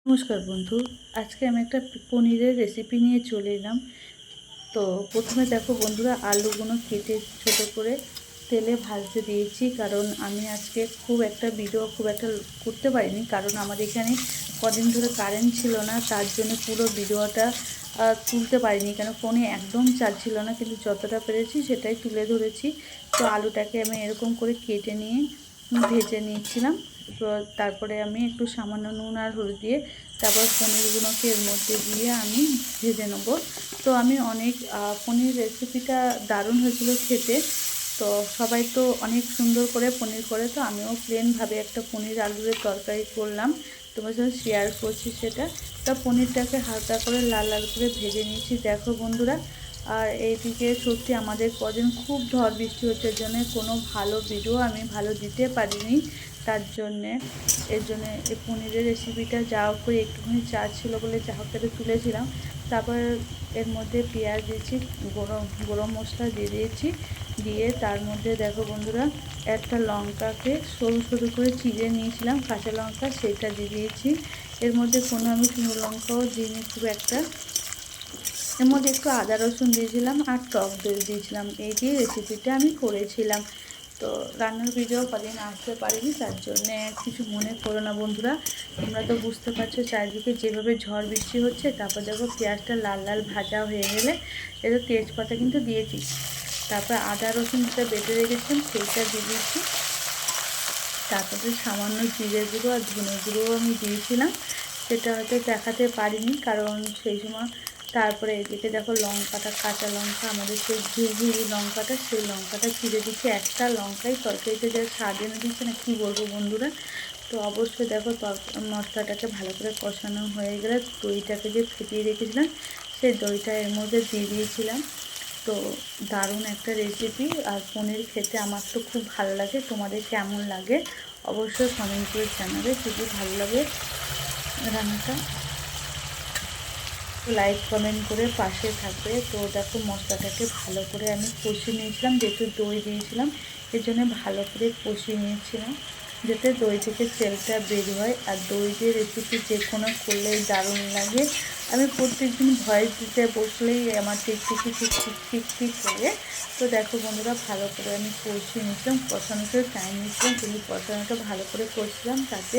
নমস্কার বন্ধু, আজকে আমি একটা পনিরের রেসিপি নিয়ে চলে এলাম। তো প্রথমে দেখো বন্ধুরা, আলুগুলো কেটে ছোট করে তেলে ভাজতে দিয়েছি, কারণ আমি আজকে খুব একটা ভিডিও করতে পারিনি, কারণ আমাদের এখানে কদিন ধরে কারেন্ট ছিল না, তার জন্য পুরো ভিডিওটা তুলতে পারিনি, কেন ফোনে একদম চার্জ ছিল না, কিন্তু যতটা পেরেছি সেটাই তুলে ধরেছি। তো আলুটাকে আমি এরকম করে কেটে নিয়ে ভেজে নিয়েছিলাম। তো তারপরে আমি একটু সামান্য নুন আর হলুদ দিয়ে তারপর পনিরগুলোকে এর মধ্যে দিয়ে আমি ভেজে নেব। তো আমি অনেক পনির রেসিপিটা দারুণ হয়েছিল খেতে। তো সবাই তো অনেক সুন্দর করে পনির করে, তো আমিও প্লেনভাবে একটা পনির আলুর তরকারি করলাম, তোমার সাথে শেয়ার করছি সেটা। তা পনিরটাকে হালকা করে লাল লাল করে ভেজে নিয়েছি দেখো বন্ধুরা। আর এইদিকে সত্যি আমাদের কদিন খুব ঝড় বৃষ্টি হচ্ছে, জন্য কোনো ভালো ভিডিও আমি ভালো দিতে পারিনি। তার জন্যে এই পনিরের রেসিপিটা যা হোক করে একটুখানি চার্জ ছিল বলে যা হোক করে তুলেছিলাম। তারপর এর মধ্যে পেঁয়াজ দিয়েছি, গরম মশলা দিয়ে দিয়েছি, দিয়ে তার মধ্যে দেখো বন্ধুরা একটা লঙ্কাকে সরু সরু করে চিড়ে নিয়েছিলাম, কাঁচা লঙ্কা, সেটা দিয়ে দিয়েছি। এর মধ্যে কোনো আমি শুকনো লঙ্কাও দিইনি খুব একটা। এর মধ্যে একটু আদা রসুন দিয়েছিলাম আর টক দই দিয়েছিলাম। এই দিয়ে রেসিপিটা আমি করেছিলাম। তো রান্নার ভিডিও কদিন আসতে পারিনি, তার জন্যে কিছু মনে করো না বন্ধুরা। তোমরা তো বুঝতে পারছো চারিদিকে যেভাবে ঝড় বৃষ্টি হচ্ছে। তারপর দেখো পেঁয়াজটা লাল লাল ভাজা হয়ে গেলে এটা তেজপাতা কিন্তু দিয়েছি, তারপর আদা রসুন যেটা বেটে রেখেছিলাম সেইটা দিয়ে দিয়েছি। তারপরে সামান্য জিরে গুঁড়ো আর ধনে গুঁড়োও আমি দিয়েছিলাম, সেটা হয়তো দেখাতে পারিনি কারণ সেই সময়। তারপরে এদিকে দেখো লঙ্কাটা, কাঁচা লঙ্কা, আমাদের সেই ঝুরঝুরি লঙ্কাটা, সেই লঙ্কাটা চিড়ে দিচ্ছি। একটা লঙ্কাই তরকারিতে যা স্বাদ এনে দিচ্ছে না, কী বলবো বন্ধুরা। তো অবশ্যই দেখো মশলাটাকে ভালো করে কষানো হয়ে গেলে দইটাকে যে ফুটিয়ে রেখেছিলাম সেই দইটা এর মধ্যে দিয়ে দিয়েছিলাম। তো দারুণ একটা রেসিপি, আর পনির খেতে আমার তো খুব ভালো লাগে। তোমাদের কেমন লাগে অবশ্যই কমেন্ট করে জানাবে। যদি ভালো লাগে রান্নাটা, লাইক কমেন্ট করে পাশে থাকবে। তো দেখো মশলাটাকে ভালো করে আমি কষিয়ে নিয়েছিলাম, যেহেতু দই দিয়েছিলাম এর জন্য ভালো করে কষিয়ে নিয়েছিলাম, যাতে দই থেকে তেলটা বের হয়। আর দই দিয়ে রেসিপি যে কোনো করলেই দারুণ লাগে। আমি প্রত্যেকদিন ভয়েস দিতে বসলেই আমার টিক করে। তো দেখো বন্ধুরা, ভালো করে আমি কষিয়ে নিয়েছিলাম, কষানোতে টাইম নিয়েছিলাম, কিন্তু কষানোটা ভালো করে করছিলাম তাতে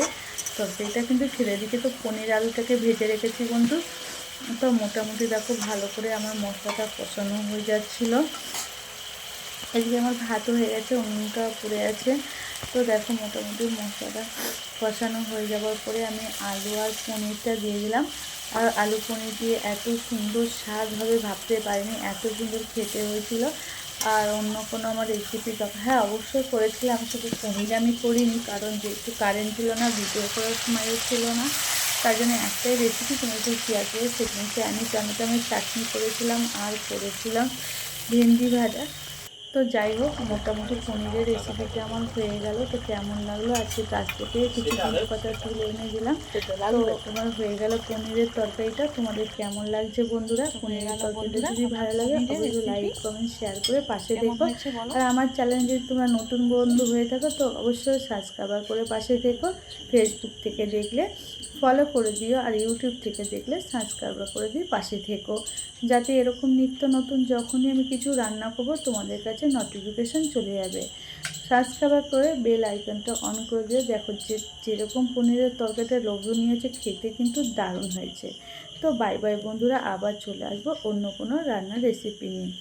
তরকারিটা কিন্তু ছেড়ে দিকে। তো পনির আলুটাকে ভেজে রেখেছি বন্ধু। তো মোটামুটি দেখো ভালো করে আমার মশলাটা কষানো হয়ে যাচ্ছিল। এদিকে আমার ভাতও হয়ে গেছে, উনুনটা পুড়ে আছে। তো দেখো মোটামুটি মশলাটা কষানো হয়ে যাওয়ার পরে আমি আলু আর পনিরটা দিয়ে দিলাম। আর আলু পনির দিয়ে এত সুন্দর স্বাদ হবে ভাবতে পারিনি, এত সুন্দর খেতে হয়েছিল। আর অন্য কোনো আমার রেসিপি হ্যাঁ অবশ্যই করেছিলাম, শুধু পনির আমি করিনি, কারণ যেহেতু কারেন্ট ছিল না, ভিডিও করার সময়ও ছিল না, তার জন্য একটাই রেসিপি তোমাকে শেয়ার করে। সেখানে আমি টমেটো চাটনি করেছিলাম আর করেছিলাম ভেন্ডি ভাজা। তো যাই হোক, মোটামুটি পনিরের রেসিপিটা আমার হয়ে গেল। তো কেমন লাগলো, আজকে গাছ থেকে কিছু কথা তুলে এনে দিলাম। তো আমার হয়ে গেল পনিরের তরকারিটা। তোমাদের কেমন লাগছে বন্ধুরা পনিরের তরকারিটা? যদি ভালো লাগে অবশ্যই লাইক কমেন্ট শেয়ার করে পাশে দেখো। আর আমার চ্যানেল যদি তোমরা নতুন বন্ধু হয়ে থাকো তো অবশ্যই সাবস্ক্রাইব করে পাশে দেখো। ফেসবুক থেকে দেখলে ফলো করে দিও, আর ইউটিউব থেকে দেখলে সাবস্ক্রাইব করে দিয়ে পাশে থেকো, যাতে এরকম নিত্য নতুন যখনই আমি কিছু রান্না করব তোমাদের কাছে নোটিফিকেশান চলে যাবে। সাবস্ক্রাইব করে বেল আইকনটা অন করে দিও। দেখো যেরকম পনিরের তরকারিটা লোভনীয় হয়েছে, খেতে কিন্তু দারুণ হয়েছে। তো বাই বাই বন্ধুরা, আবার চলে আসবো অন্য কোনো রান্নার রেসিপি নিয়ে।